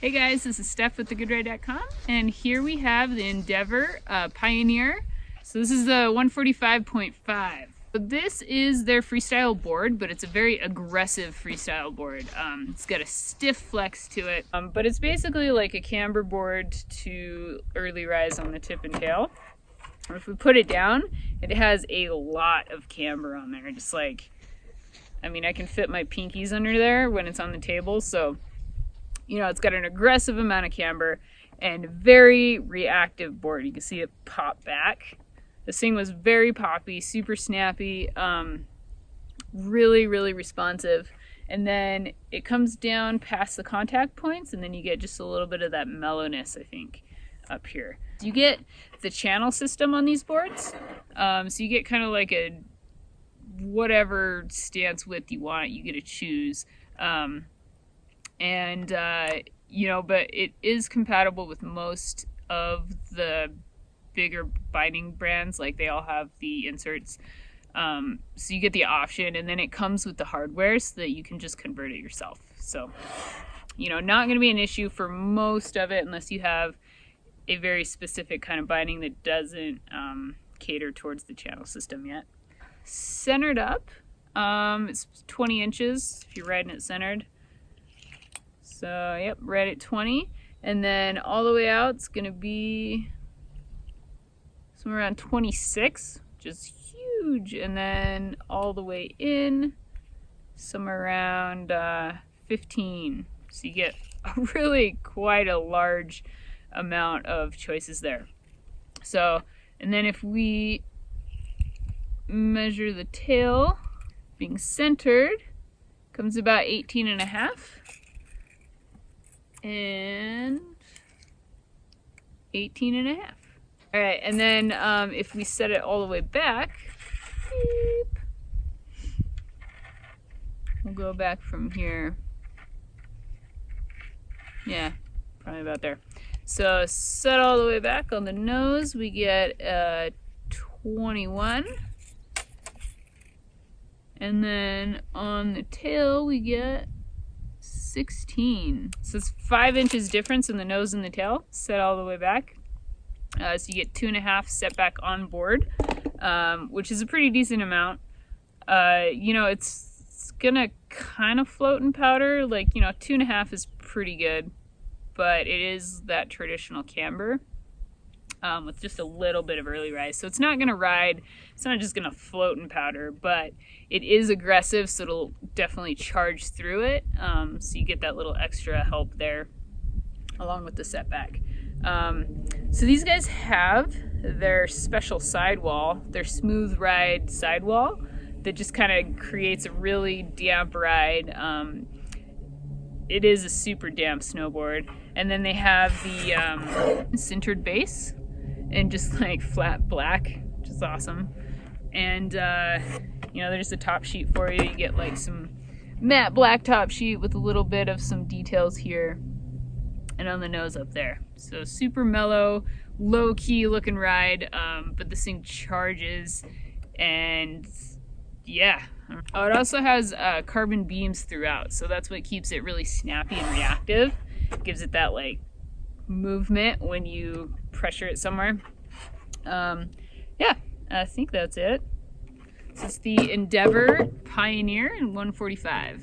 Hey guys, this is Steph with thegoodride.com, and here we have the Endeavor Pioneer. So this is the 145.5. This is their freestyle board, but it's a very aggressive freestyle board. It's got a stiff flex to it, but it's basically like a camber board to early rise on the tip and tail. If we put it down, it has a lot of camber on there. Just like, I mean, I can fit my pinkies under there when it's on the table, so you know, it's got an aggressive amount of camber and very reactive board. You can see it pop back. This thing was very poppy, super snappy, really, really responsive. And then it comes down past the contact points, and then you get just a little bit of that mellowness, I think, up here. You get the channel system on these boards. So you get kind of like a whatever stance width you want, you get to choose. You know, but it is compatible with most of the bigger binding brands. Like, they all have the inserts. So you get the option, and then it comes with the hardware so that you can just convert it yourself. So, you know, not going to be an issue for most of it unless you have a very specific kind of binding that doesn't cater towards the channel system yet. Centered up, it's 20 inches if you're riding it centered. So, yep, right at 20. And then all the way out, it's going to be somewhere around 26, which is huge. And then all the way in, somewhere around 15. So you get really quite a large amount of choices there. So, and then if we measure the tail being centered, comes about 18.5. And 18.5. All right, and then if we set it all the way back, beep, we'll go back from here. Yeah, probably about there. So set all the way back on the nose, we get 21. And then on the tail, we get 16. So it's 5 inches difference in the nose and the tail, set all the way back. So you get 2.5 set back on board, which is a pretty decent amount. You know, it's gonna kind of float in powder. Like, you know, 2.5 is pretty good, but it is that traditional camber with just a little bit of early rise. So it's not gonna ride, it's not just gonna float in powder, but it is aggressive, so it'll definitely charge through it. So you get that little extra help there along with the setback. So these guys have their special sidewall, their smooth ride sidewall that just kind of creates a really damp ride. It is a super damp snowboard. And then they have the sintered base and just like flat black, which is awesome. And you know, there's a top sheet for you. You get like some matte black top sheet with a little bit of some details here and on the nose up there. So super mellow, low-key looking ride, but this thing charges, and yeah. Oh, it also has carbon beams throughout, so that's what keeps it really snappy and reactive. Gives it that like movement when you pressure it somewhere. Yeah, I think that's it. This is the Endeavor Pioneer in 145.